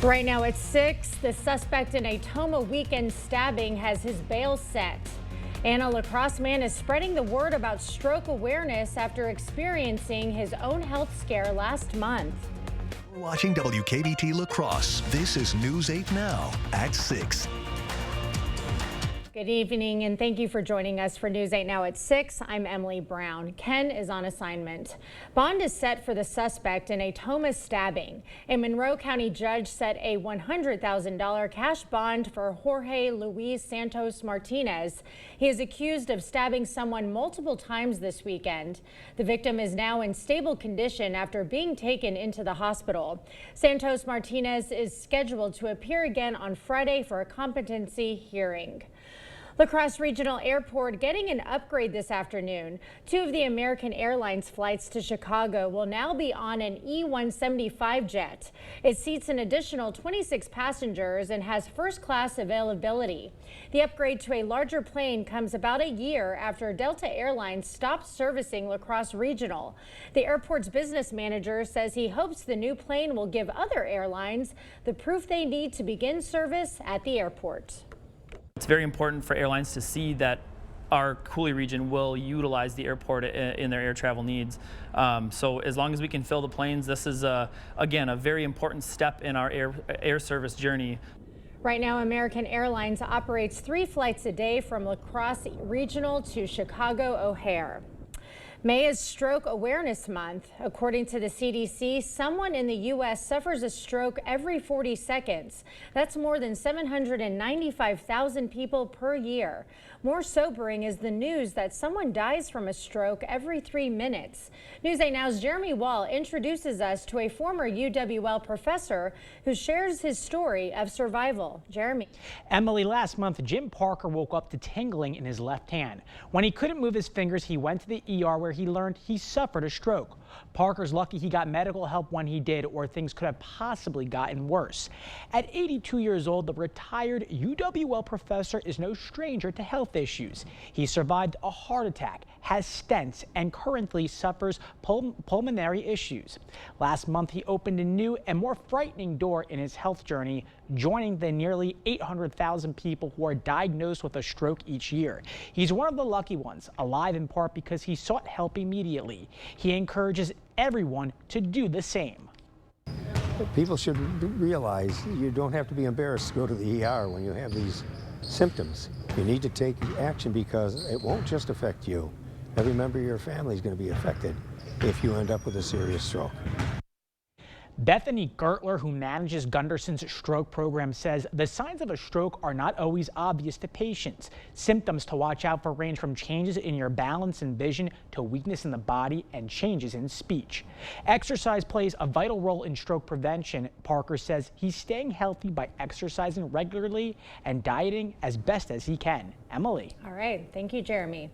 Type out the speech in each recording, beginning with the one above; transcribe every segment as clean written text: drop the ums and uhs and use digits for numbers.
Right now at 6, the suspect in a Toma weekend stabbing has his bail set. And a La Crosse man is spreading the word about stroke awareness after experiencing his own health scare last month. We're watching WKBT La Crosse. This is News 8 Now at 6. Good evening and thank you for joining us for News 8 Now at 6. I'm Emily Brown. Ken is on assignment. Bond is set for the suspect in a Toma stabbing. A Monroe County judge set a $100,000 cash bond for Jorge Luis Santos Martinez. He is accused of stabbing someone multiple times this weekend. The victim is now in stable condition after being taken into the hospital. Santos Martinez is scheduled to appear again on Friday for a competency hearing. La Crosse Regional Airport getting an upgrade this afternoon. 2 of the American Airlines flights to Chicago will now be on an E-175 jet. It seats an additional 26 passengers and has first-class availability. The upgrade to a larger plane comes about a year after Delta Airlines stopped servicing La Crosse Regional. The airport's business manager says he hopes the new plane will give other airlines the proof they need to begin service at the airport. It's very important for airlines to see that our Coulee region will utilize the airport in their air travel needs. So as long as we can fill the planes, this is, again, a very important step in our air service journey. Right now, American Airlines operates 3 flights a day from La Crosse Regional to Chicago O'Hare. May is Stroke Awareness Month. According to the CDC, someone in the U.S. suffers a stroke every 40 seconds. That's more than 795,000 people per year. More sobering is the news that someone dies from a stroke every 3 minutes. News 8 Now's Jeremy Wall introduces us to a former UWL professor who shares his story of survival. Jeremy. Emily, last month, Jim Parker woke up to tingling in his left hand. When he couldn't move his fingers, he went to the ER where he learned he suffered a stroke. Parker's lucky he got medical help when he did, or things could have possibly gotten worse. At 82 years old, the retired UWL professor is no stranger to health issues. He survived a heart attack, has stents, and currently suffers pulmonary issues. Last month, he opened a new and more frightening door in his health journey, joining the nearly 800,000 people who are diagnosed with a stroke each year. He's one of the lucky ones, alive in part because he sought help immediately. He encourages everyone to do the same. People should realize you don't have to be embarrassed to go to the ER when you have these symptoms. You need to take action because it won't just affect you. Every member of your family is going to be affected if you end up with a serious stroke. Bethany Gertler, who manages Gunderson's stroke program, says the signs of a stroke are not always obvious to patients. Symptoms to watch out for range from changes in your balance and vision to weakness in the body and changes in speech. Exercise plays a vital role in stroke prevention. Parker says he's staying healthy by exercising regularly and dieting as best as he can. Emily. All right. Thank you, Jeremy.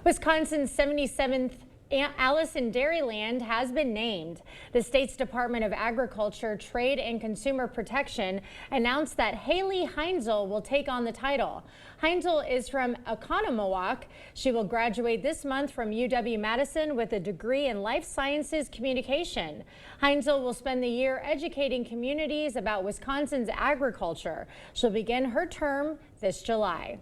Wisconsin's 77th Alice in Dairyland has been named. The state's Department of Agriculture, Trade and Consumer Protection announced that Haley Heinzel will take on the title. Heinzel is from Oconomowoc. She will graduate this month from UW-Madison with a degree in Life Sciences Communication. Heinzel will spend the year educating communities about Wisconsin's agriculture. She'll begin her term this July.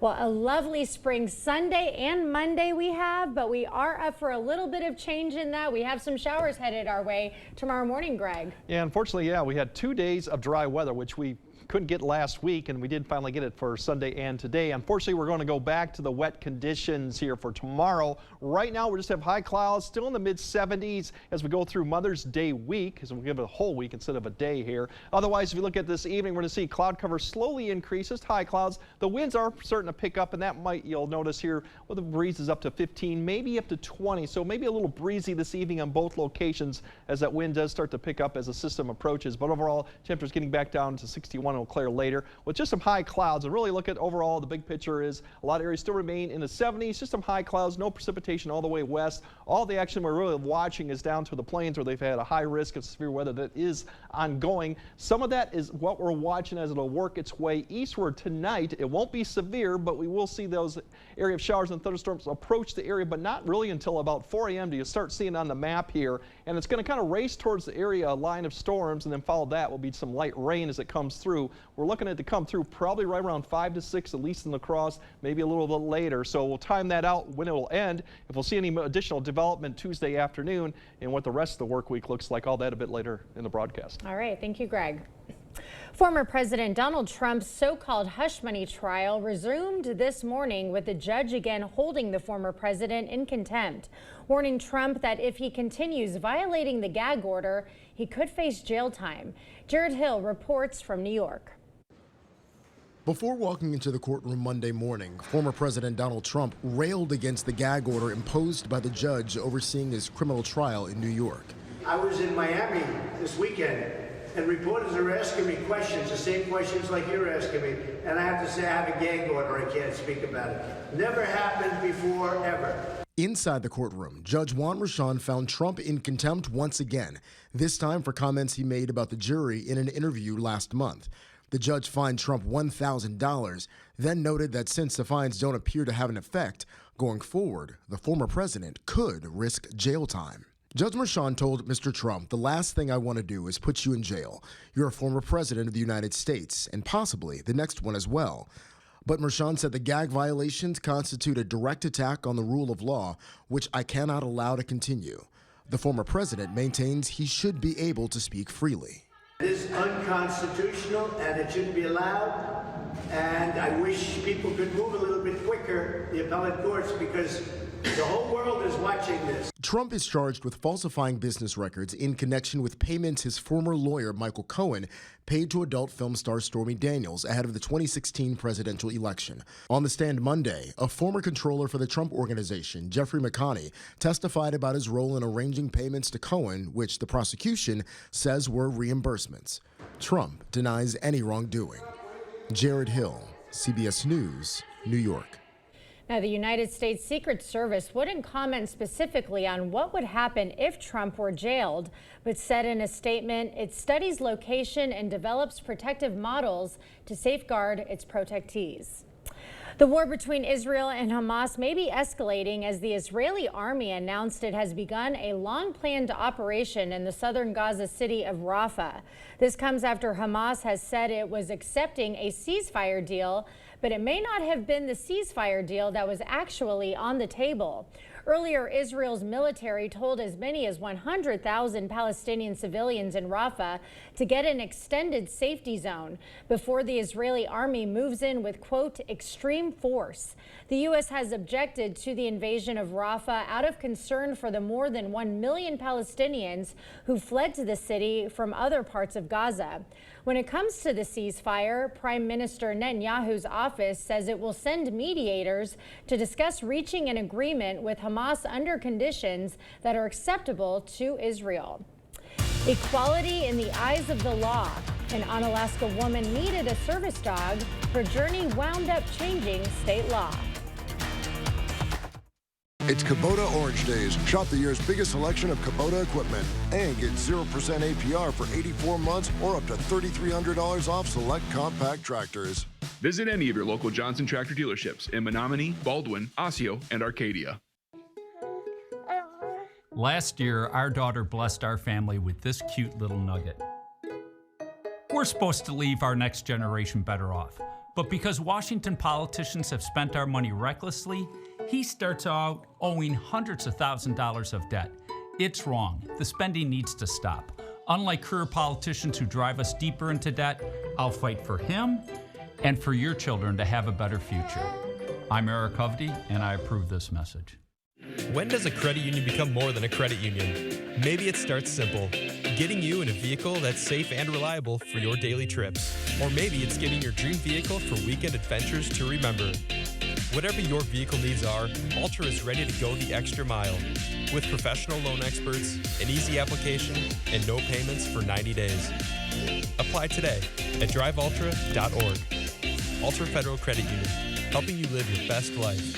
Well, a lovely spring Sunday and Monday we have, but we are up for a little bit of change in that. We have some showers headed our way tomorrow morning, Greg. Yeah, unfortunately, we had 2 days of dry weather, which we couldn't get last week, and we did finally get it for Sunday and today. Unfortunately, we're going to go back to the wet conditions here for tomorrow. Right now, we just have high clouds, still in the mid-70s as we go through Mother's Day week, because we'll give it a whole week instead of a day here. Otherwise, if you look at this evening, we're going to see cloud cover slowly increase, just high clouds. The winds are starting to pick up, and that might, you'll notice here, well, the breeze is up to 15, maybe up to 20, so maybe a little breezy this evening on both locations as that wind does start to pick up as the system approaches. But overall, temperatures getting back down to 61. Will clear later with just some high clouds. And really look at overall, the big picture is a lot of areas still remain in the 70s, just some high clouds, no precipitation all the way west. All the action we're really watching is down to the plains where they've had a high risk of severe weather that is ongoing. Some of that is what we're watching as it'll work its way eastward tonight. It won't be severe, but we will see those area of showers and thunderstorms approach the area, but not really until about 4 a.m. do you start seeing on the map here. and it's going to kind of race towards the area line of storms, and then follow that will be some light rain as it comes through. We're looking at it to come through probably right around 5 to 6, at least in La Crosse, maybe a little bit later. So we'll time that out when it will end. If we'll see any additional development Tuesday afternoon and what the rest of the work week looks like, all that a bit later in the broadcast. All right, thank you, Greg. Former President Donald Trump's so-called hush money trial resumed this morning, with the judge again holding the former president in contempt, warning Trump that if he continues violating the gag order, he could face jail time. Jared Hill reports from New York. Before walking into the courtroom Monday morning, former President Donald Trump railed against the gag order imposed by the judge overseeing his criminal trial in New York. I was in Miami this weekend, and reporters are asking me questions, the same questions like you're asking me, and I have to say I have a gag order, I can't speak about it. Never happened before, ever. Inside the courtroom, Judge Juan Merchan found Trump in contempt once again, this time for comments he made about the jury in an interview last month. The judge fined Trump $1,000, then noted that since the fines don't appear to have an effect, going forward, the former president could risk jail time. Judge Merchan told Mr. Trump, "The last thing I want to do is put you in jail. You're a former president of the United States, and possibly the next one as well." But Merchan said the gag violations constitute a direct attack on the rule of law, which I cannot allow to continue. The former president maintains he should be able to speak freely. It is unconstitutional, and it shouldn't be allowed, and I wish people could move a little bit quicker, the appellate courts, because the whole world is watching this. Trump is charged with falsifying business records in connection with payments his former lawyer, Michael Cohen, paid to adult film star Stormy Daniels ahead of the 2016 presidential election. On the stand Monday, a former controller for the Trump Organization, Jeffrey McConney, testified about his role in arranging payments to Cohen, which the prosecution says were reimbursements. Trump denies any wrongdoing. Jared Hill, CBS News, New York. Now, the United States Secret Service wouldn't comment specifically on what would happen if Trump were jailed, but said in a statement it studies location and develops protective models to safeguard its protectees. The war between Israel and Hamas may be escalating as the Israeli army announced it has begun a long-planned operation in the southern Gaza city of Rafah. This comes after Hamas has said it was accepting a ceasefire deal, but it may not have been the ceasefire deal that was actually on the table. Earlier, Israel's military told as many as 100,000 Palestinian civilians in Rafah to get an extended safety zone before the Israeli army moves in with, quote, extreme force. The U.S. has objected to the invasion of Rafah out of concern for the more than 1 million Palestinians who fled to the city from other parts of Gaza. When it comes to the ceasefire, Prime Minister Netanyahu's office says it will send mediators to discuss reaching an agreement with Hamas under conditions that are acceptable to Israel. Equality in the eyes of the law. An Onalaska woman needed a service dog. Her journey wound up changing state law. It's Kubota Orange Days. Shop the year's biggest selection of Kubota equipment and get 0% APR for 84 months or up to $3,300 off select compact tractors. Visit any of your local Johnson Tractor dealerships in Menominee, Baldwin, Osseo, and Arcadia. Last year, our daughter blessed our family with this cute little nugget. We're supposed to leave our next generation better off, but because Washington politicians have spent our money recklessly, he starts out owing hundreds of thousands of debt. It's wrong. The spending needs to stop. Unlike career politicians who drive us deeper into debt, I'll fight for him and for your children to have a better future. I'm Eric Hovde, and I approve this message. When does a credit union become more than a credit union? Maybe it starts simple, getting you in a vehicle that's safe and reliable for your daily trips. Or maybe it's getting your dream vehicle for weekend adventures to remember. Whatever your vehicle needs are, Altra is ready to go the extra mile. With professional loan experts, an easy application, and no payments for 90 days. Apply today at drivealtra.org. Altra Federal Credit Union, helping you live your best life.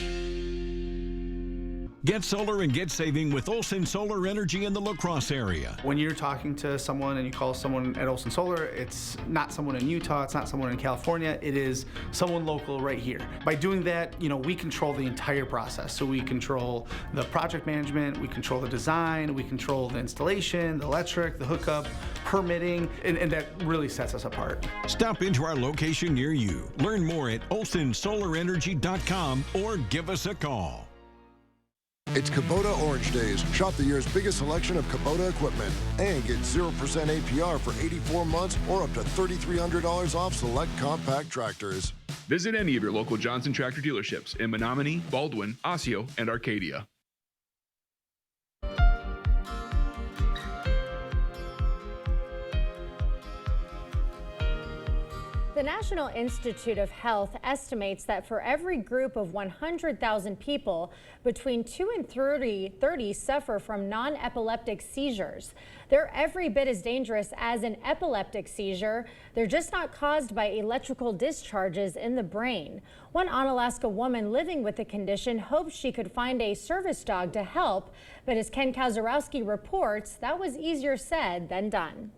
Get solar and get saving with Olson Solar Energy in the La Crosse area. When you're talking to someone and you call someone at Olson Solar, it's not someone in Utah, it's not someone in California, it is someone local right here. By doing that, we control the entire process. So we control the project management, we control the design, we control the installation, the electric, the hookup, permitting, and that really sets us apart. Stop into our location near you. Learn more at olsonsolarenergy.com or give us a call. It's Kubota Orange Days. Shop the year's biggest selection of Kubota equipment and get 0% APR for 84 months or up to $3,300 off select compact tractors. Visit any of your local Johnson Tractor dealerships in Menominee, Baldwin, Osseo, and Arcadia. The National Institute of Health estimates that for every group of 100,000 people, between 2 and 30 suffer from non-epileptic seizures. They're every bit as dangerous as an epileptic seizure. They're just not caused by electrical discharges in the brain. One Onalaska woman living with the condition hoped she could find a service dog to help, but as Ken Kazarowski reports, that was easier said than done.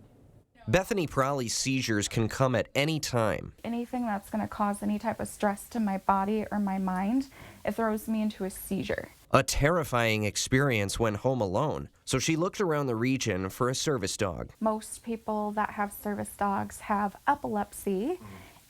Bethany Prowley's seizures can come at any time. Anything that's going to cause any type of stress to my body or my mind, it throws me into a seizure. A terrifying experience when home alone, so she looked around the region for a service dog. Most people that have service dogs have epilepsy,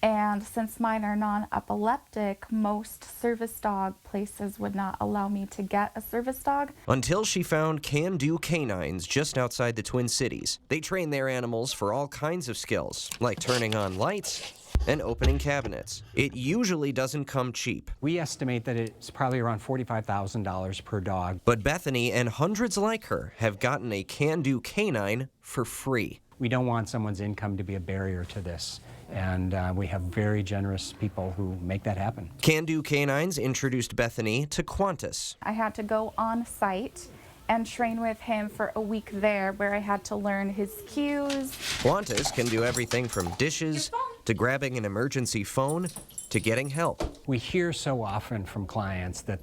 and since mine are non-epileptic, most service dog places would not allow me to get a service dog. Until she found Can Do Canines just outside the Twin Cities. They train their animals for all kinds of skills, like turning on lights and opening cabinets. It usually doesn't come cheap. We estimate that it's probably around $45,000 per dog. But Bethany and hundreds like her have gotten a Can Do Canine for free. We don't want someone's income to be a barrier to this. And we have very generous people who make that happen. Can Do Canines introduced Bethany to Qantas. I had to go on site and train with him for a week there, where I had to learn his cues. Qantas can do everything from dishes to grabbing an emergency phone to getting help. We hear so often from clients that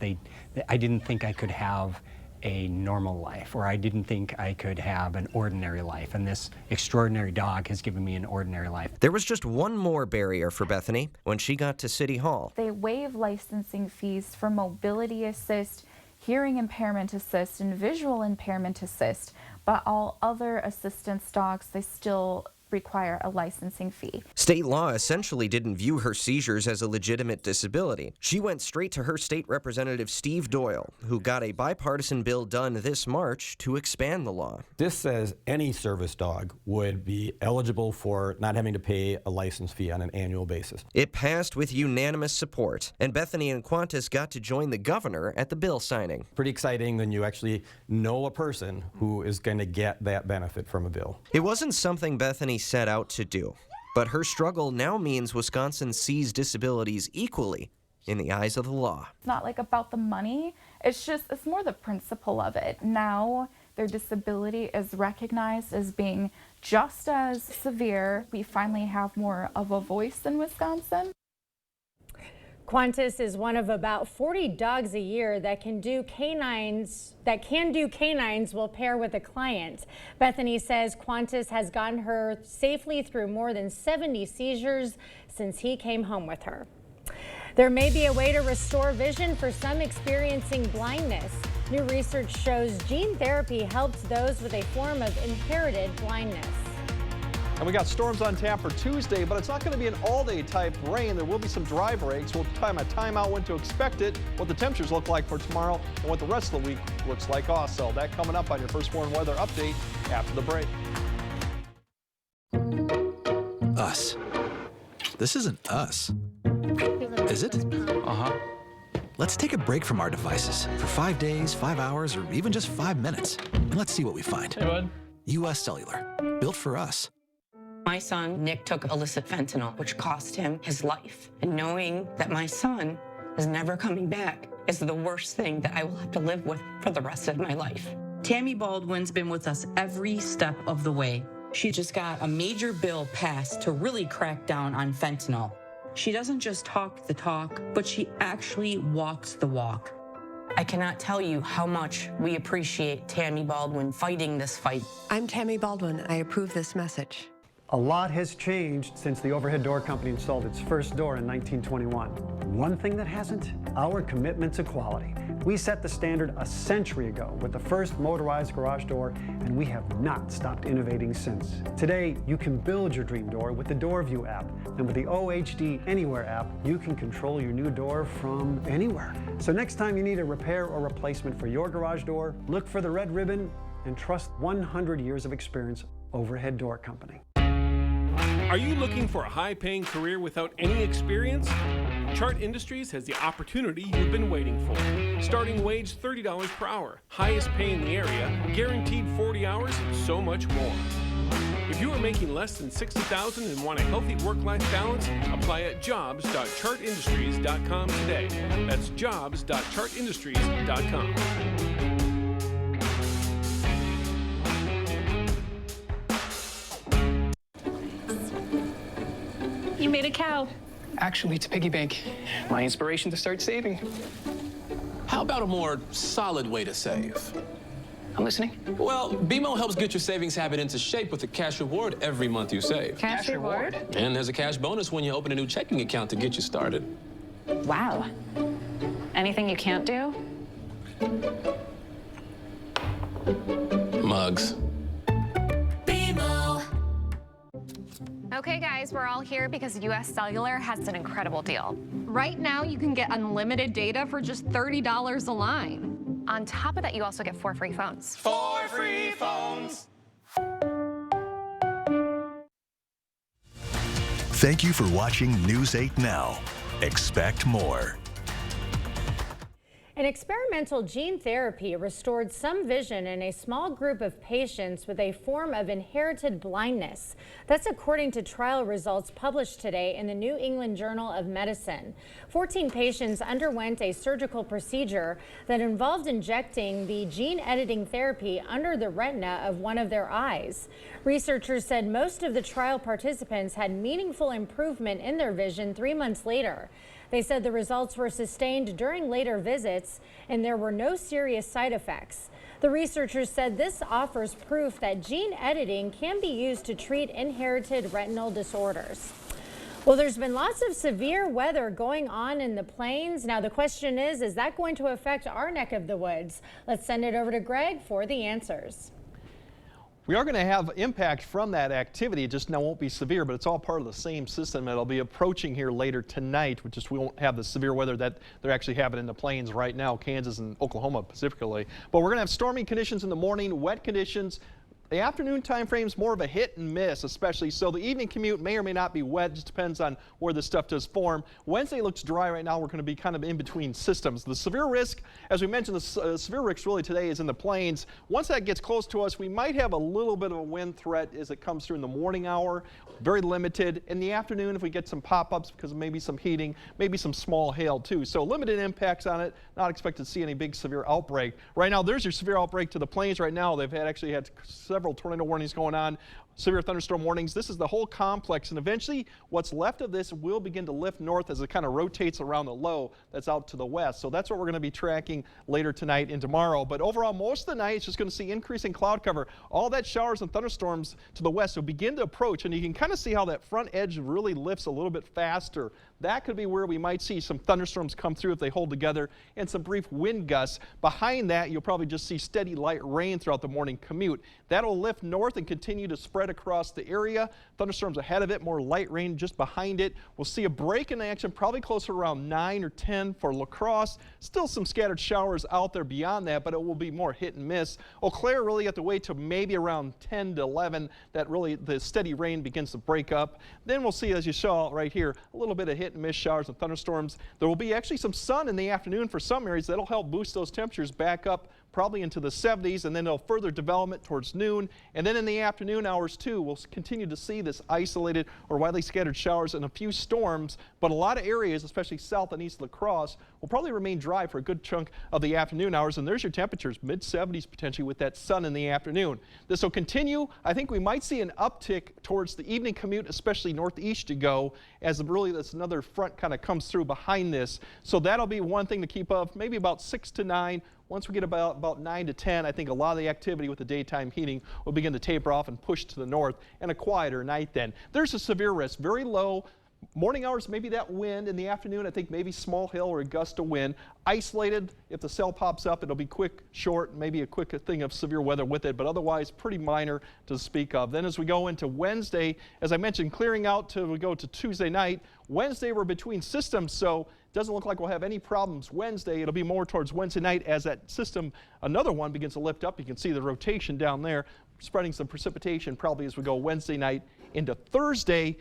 I didn't think I could have a normal life, or I didn't think I could have an ordinary life, and this extraordinary dog has given me an ordinary life. There was just one more barrier for Bethany when she got to City Hall. They waive licensing fees for mobility assist, hearing impairment assist, and visual impairment assist, but all other assistance dogs, they still require a licensing fee. State law essentially didn't view her seizures as a legitimate disability. She went straight to her state representative Steve Doyle, who got a bipartisan bill done this March to expand the law. This says any service dog would be eligible for not having to pay a license fee on an annual basis. It passed with unanimous support, and Bethany and Qantas got to join the governor at the bill signing. Pretty exciting when you actually know a person who is going to get that benefit from a bill. It wasn't something Bethany set out to do, but her struggle now means Wisconsin sees disabilities equally in the eyes of the law. It's not like about the money, it's more the principle of it. Now their disability is recognized as being just as severe. We finally have more of a voice in Wisconsin. Qantas is one of about 40 dogs a year that can do canines will pair with a client. Bethany says Qantas has gotten her safely through more than 70 seizures since he came home with her. There may be a way to restore vision for some experiencing blindness. New research shows gene therapy helps those with a form of inherited blindness. And we got storms on tap for Tuesday, but it's not going to be an all-day type rain. There will be some dry breaks. We'll time a timeout when to expect it, what the temperatures look like for tomorrow, and what the rest of the week looks like also. That coming up on your First Warn Weather Update after the break. Us. This isn't us. Is it? Uh-huh. Let's take a break from our devices for 5 days, 5 hours, or even just 5 minutes. And let's see what we find. Hey, bud. U.S. Cellular. Built for us. My son, Nick, took illicit fentanyl, which cost him his life. And knowing that my son is never coming back is the worst thing that I will have to live with for the rest of my life. Tammy Baldwin's been with us every step of the way. She just got a major bill passed to really crack down on fentanyl. She doesn't just talk the talk, but she actually walks the walk. I cannot tell you how much we appreciate Tammy Baldwin fighting this fight. I'm Tammy Baldwin. I approve this message. A lot has changed since the Overhead Door Company installed its first door in 1921. One thing that hasn't, our commitment to quality. We set the standard a century ago with the first motorized garage door, and we have not stopped innovating since. Today, you can build your dream door with the DoorView app, and with the OHD Anywhere app, you can control your new door from anywhere. So next time you need a repair or replacement for your garage door, look for the red ribbon and trust 100 years of experience Overhead Door Company. Are you looking for a high-paying career without any experience? Chart Industries has the opportunity you've been waiting for. Starting wage $30 per hour, highest pay in the area, guaranteed 40 hours, and so much more. If you are making less than $60,000 and want a healthy work-life balance, apply at jobs.chartindustries.com today. That's jobs.chartindustries.com. You made a cow. Actually, it's a piggy bank. My inspiration to start saving. How about a more solid way to save? I'm listening. Well, BMO helps get your savings habit into shape with a cash reward every month you save. Cash reward? And there's a cash bonus when you open a new checking account to get you started. Wow. Anything you can't do? Mugs. Okay, guys, we're all here because US Cellular has an incredible deal. Right now, you can get unlimited data for just $30 a line. On top of that, you also get 4 free phones. 4 free phones. Thank you for watching News 8 Now. Expect more. An experimental gene therapy restored some vision in a small group of patients with a form of inherited blindness. That's according to trial results published today in the New England Journal of Medicine. 14 patients underwent a surgical procedure that involved injecting the gene editing therapy under the retina of one of their eyes. Researchers said most of the trial participants had meaningful improvement in their vision 3 months later. They said the results were sustained during later visits and there were no serious side effects. The researchers said this offers proof that gene editing can be used to treat inherited retinal disorders. Well, there's been lots of severe weather going on in the plains. Now the question is that going to affect our neck of the woods? Let's send it over to Greg for the answers. We are going to have impact from that activity. It just now won't be severe, but it's all part of the same system that'll be approaching here later tonight, which is we won't have the severe weather that they're actually having in the plains right now, Kansas and Oklahoma specifically. But we're going to have stormy conditions in the morning, wet conditions. The afternoon time frame's more of a hit and miss, especially. So the evening commute may or may not be wet. Just depends on where this stuff does form. Wednesday looks dry right now. We're going to be kind of in between systems. The severe risk, as we mentioned, the severe risk really today is in the plains. Once that gets close to us, we might have a little bit of a wind threat as it comes through in the morning hour. Very limited. In the afternoon, if we get some pop-ups because of maybe some heating, maybe some small hail too. So limited impacts on it. Not expected to see any big severe outbreak. Right now, there's your severe outbreak to the plains right now. They've actually had several tornado warnings going on, severe thunderstorm warnings. This is the whole complex, and eventually what's left of this will begin to lift north as it kind of rotates around the low that's out to the west. So that's what we're going to be tracking later tonight and tomorrow. But overall, most of the night, it's just going to see increasing cloud cover. All that showers and thunderstorms to the west will begin to approach, and you can kind of see how that front edge really lifts a little bit faster. That could be where we might see some thunderstorms come through if they hold together and some brief wind gusts. Behind that, you'll probably just see steady light rain throughout the morning commute. That'll lift north and continue to spread across the area. Thunderstorms ahead of it, more light rain just behind it. We'll see a break in action probably closer around 9 or 10 for La Crosse. Still some scattered showers out there beyond that, but it will be more hit and miss. Eau Claire really have to wait till maybe around 10 to 11 that really the steady rain begins to break up. Then we'll see, as you saw right here, a little bit of hit and miss showers and thunderstorms. There will be actually some sun in the afternoon for some areas. That'll help boost those temperatures back up probably into the 70s, and then it'll further development towards noon. And then in the afternoon hours too, we'll continue to see this isolated or widely scattered showers and a few storms, but a lot of areas, especially south and east of La Crosse, will probably remain dry for a good chunk of the afternoon hours. And there's your temperatures, mid-70s potentially with that sun in the afternoon. This will continue. I think we might see an uptick towards the evening commute, especially northeast to go, as really that's another front kind of comes through behind this. So that'll be one thing to keep up, maybe about 6 to 9. Once we get about 9 to 10, I think a lot of the activity with the daytime heating will begin to taper off and push to the north, and a quieter night then. There's a severe risk, very low. Morning hours, maybe that wind. In the afternoon, I think maybe small hail or a gust of wind. Isolated, if the cell pops up, it'll be quick, short, maybe a quick thing of severe weather with it, but otherwise pretty minor to speak of. Then as we go into Wednesday, as I mentioned, clearing out till we go to Tuesday night. Wednesday, we're between systems, so it doesn't look like we'll have any problems Wednesday. It'll be more towards Wednesday night as that system, another one, begins to lift up. You can see the rotation down there, spreading some precipitation probably as we go Wednesday night into Thursday.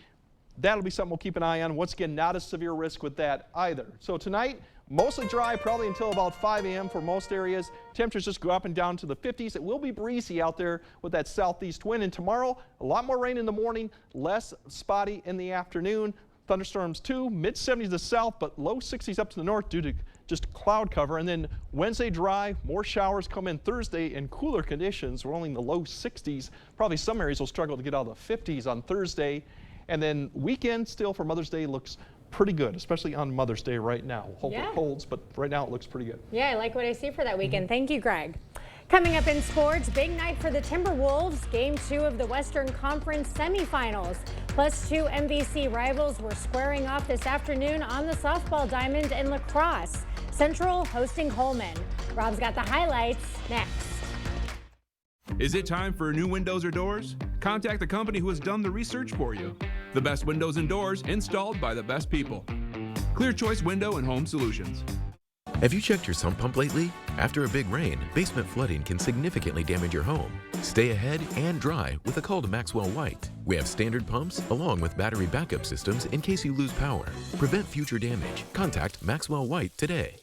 That'll be something we'll keep an eye on. Once again, not a severe risk with that either. So tonight, mostly dry probably until about 5 a.m. for most areas. Temperatures just go up and down to the 50s. It will be breezy out there with that southeast wind. And tomorrow, a lot more rain in the morning, less spotty in the afternoon. Thunderstorms too, mid-70s to the south, but low 60s up to the north due to just cloud cover. And then Wednesday dry, more showers come in Thursday in cooler conditions. We're only in the low 60s. Probably some areas will struggle to get out of the 50s on Thursday. And then weekend still for Mother's Day looks pretty good, especially on Mother's Day right now. Hope it holds, but right now it looks pretty good. Yeah, I like what I see for that weekend. Thank you, Greg. Coming up in sports, big night for the Timberwolves. Game 2 of the Western Conference semifinals. Plus 2 MVC rivals were squaring off this afternoon on the softball diamond in La Crosse. Central hosting Holman. Rob's got the highlights next. Is it time for new windows or doors? Contact the company who has done the research for you. The best windows and doors installed by the best people. Clear Choice Window and Home Solutions. Have you checked your sump pump lately? After a big rain, basement flooding can significantly damage your home. Stay ahead and dry with a call to Maxwell White. We have standard pumps along with battery backup systems in case you lose power. Prevent future damage. Contact Maxwell White today.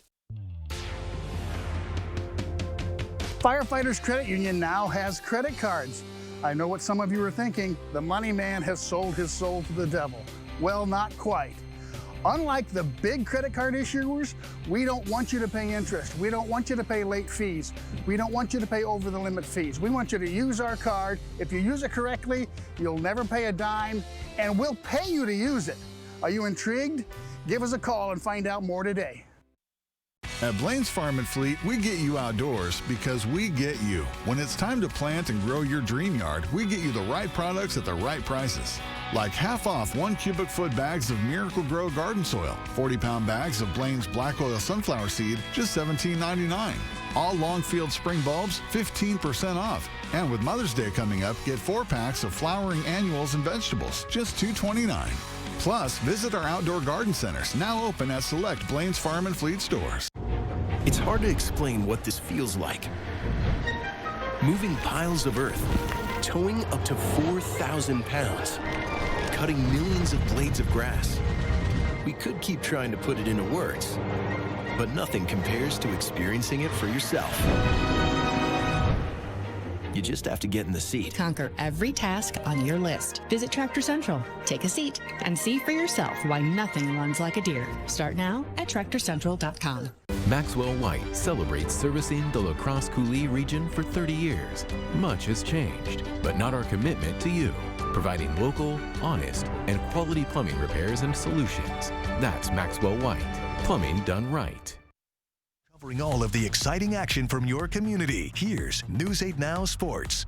Firefighters Credit Union now has credit cards. I know what some of you are thinking. The money man has sold his soul to the devil. Well, not quite. Unlike the big credit card issuers, we don't want you to pay interest. We don't want you to pay late fees. We don't want you to pay over the limit fees. We want you to use our card. If you use it correctly, you'll never pay a dime, and we'll pay you to use it. Are you intrigued? Give us a call and find out more today. At Blaine's Farm and Fleet, we get you outdoors because we get you. When it's time to plant and grow your dream yard, we get you the right products at the right prices. Like half off 1 cubic foot bags of Miracle Grow garden soil, 40-pound bags of Blaine's Black Oil Sunflower Seed, just $17.99. All Longfield spring bulbs, 15% off. And with Mother's Day coming up, get 4 packs of flowering annuals and vegetables, just $2.29. Plus, visit our outdoor garden centers, now open at select Blaine's Farm and Fleet stores. It's hard to explain what this feels like. Moving piles of earth, towing up to 4,000 pounds, cutting millions of blades of grass. We could keep trying to put it into words, but nothing compares to experiencing it for yourself. You just have to get in the seat. Conquer every task on your list. Visit Tractor Central, take a seat, and see for yourself why nothing runs like a deer. Start now at TractorCentral.com. Maxwell White celebrates servicing the La Crosse Coulee region for 30 years. Much has changed, but not our commitment to you. Providing local, honest, and quality plumbing repairs and solutions. That's Maxwell White. Plumbing done right. Covering all of the exciting action from your community. Here's News 8 Now Sports.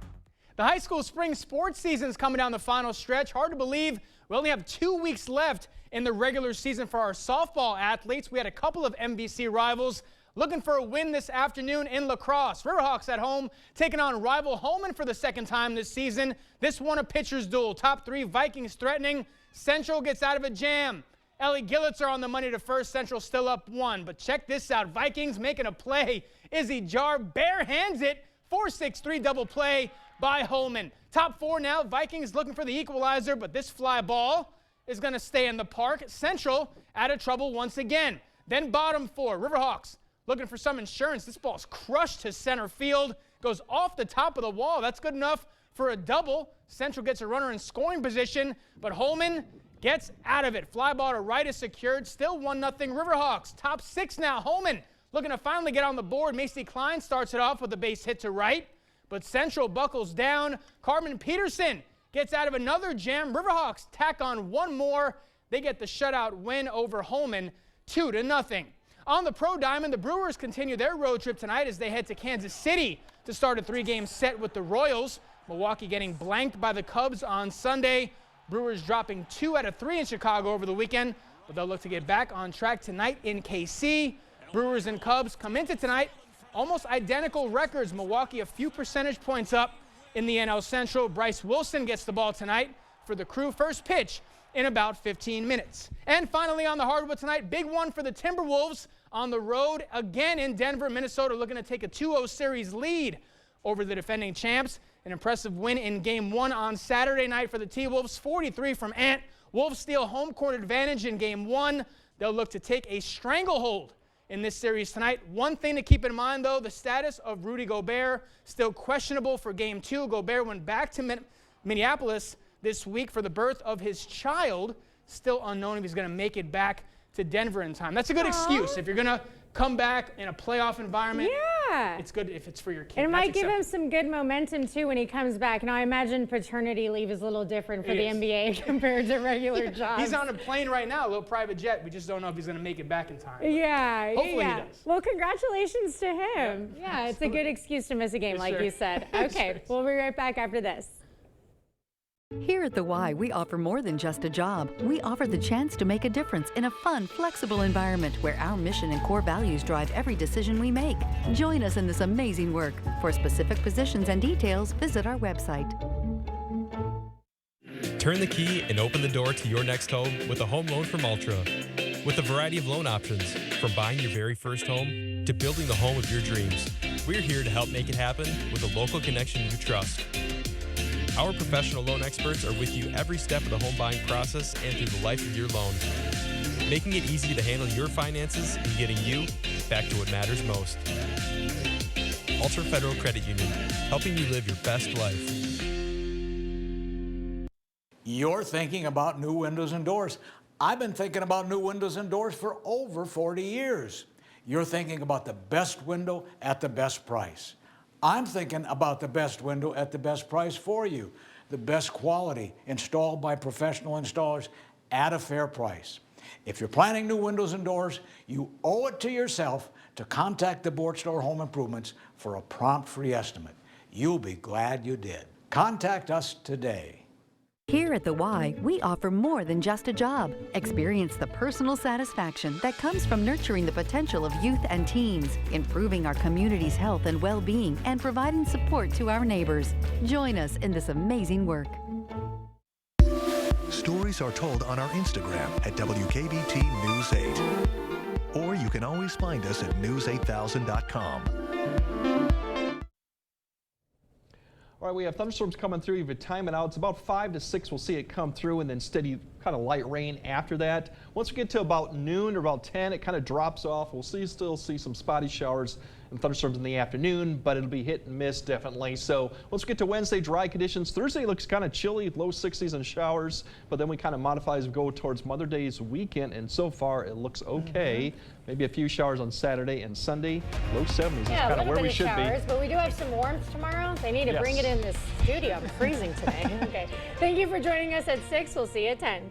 The high school spring sports season is coming down the final stretch. Hard to believe we only have 2 weeks left in the regular season for our softball athletes. We had a couple of MVC rivals looking for a win this afternoon in La Crosse. Riverhawks at home taking on rival Holman for the second time this season. This one a pitcher's duel. Top 3 Vikings threatening. Central gets out of a jam. Ellie Gillitzer on the money to first. Central still up 1. But check this out. Vikings making a play. Izzy Jar bare hands it. 4-6-3 double play by Holman. Top 4 now. Vikings looking for the equalizer, but this fly ball is going to stay in the park. Central out of trouble once again. Then bottom 4. Riverhawks looking for some insurance. This ball's crushed to center field, goes off the top of the wall. That's good enough for a double. Central gets a runner in scoring position, but Holman gets out of it. Fly ball to right is secured. Still 1-0 Riverhawks. Top 6 now. Holman looking to finally get on the board. Macy Klein starts it off with a base hit to right, but Central buckles down. Carmen Peterson gets out of another jam. Riverhawks tack on one more. They get the shutout win over Holman, 2-0. On the Pro Diamond, the Brewers continue their road trip tonight as they head to Kansas City to start a 3-game set with the Royals. Milwaukee getting blanked by the Cubs on Sunday. Brewers dropping 2 out of 3 in Chicago over the weekend, but they'll look to get back on track tonight in KC. Brewers and Cubs come into tonight almost identical records. Milwaukee a few percentage points up in the NL Central. Bryce Wilson gets the ball tonight for the Crew. First pitch in about 15 minutes. And finally on the hardwood tonight, big one for the Timberwolves on the road again in Denver. Minnesota looking to take a 2-0 series lead over the defending champs. An impressive win in Game 1 on Saturday night for the T-Wolves, 43 from Ant. Wolves steal home court advantage in Game 1. They'll look to take a stranglehold in this series tonight. One thing to keep in mind, though, the status of Rudy Gobert, still questionable for Game 2. Gobert went back to Minneapolis this week for the birth of his child. Still unknown if he's going to make it back to Denver in time. That's a good excuse. If you're going to come back in a playoff environment, it's good if it's for your kid. It might give him some good momentum, too, when he comes back. Now, I imagine paternity leave is a little different for the NBA compared to regular jobs. He's on a plane right now, a little private jet. We just don't know if he's going to make it back in time. Yeah. Hopefully he does. Well, congratulations to him. Yeah, it's a good excuse to miss a game, like you said. Okay, we'll be right back after this. Here at The Y, we offer more than just a job. We offer the chance to make a difference in a fun, flexible environment where our mission and core values drive every decision we make. Join us in this amazing work. For specific positions and details, visit our website. Turn the key and open the door to your next home with a home loan from Ultra. With a variety of loan options, from buying your very first home to building the home of your dreams, we're here to help make it happen with a local connection you trust. Our professional loan experts are with you every step of the home buying process and through the life of your loan, making it easy to handle your finances and getting you back to what matters most. Ultra Federal Credit Union, helping you live your best life. You're thinking about new windows and doors. I've been thinking about new windows and doors for over 40 years. You're thinking about the best window at the best price. I'm thinking about the best window at the best price for you. The best quality, installed by professional installers at a fair price. If you're planning new windows and doors, you owe it to yourself to contact the Board Store Home Improvements for a prompt free estimate. You'll be glad you did. Contact us today. Here at The Y, we offer more than just a job. Experience the personal satisfaction that comes from nurturing the potential of youth and teens, improving our community's health and well-being, and providing support to our neighbors. Join us in this amazing work. Stories are told on our Instagram at WKBT News 8. Or you can always find us at news8000.com. All right, we have thunderstorms coming through. If you time it out, it's about 5 to 6. We'll see it come through, and then steady kind of light rain after that. Once we get to about noon or about 10, it kind of drops off. We'll still see some spotty showers and thunderstorms in the afternoon, but it'll be hit and miss definitely. So once we get to Wednesday, dry conditions. Thursday looks kind of chilly, low 60s and showers, but then we kind of modify as we go towards Mother Day's weekend, and so far it looks okay. Maybe a few showers on Saturday and Sunday. Low 70s is kind of where we should showers, be. But we do have some warmth tomorrow. They need to bring it in this studio. I'm freezing today. Okay. Thank you for joining us at 6. We'll see you at 10.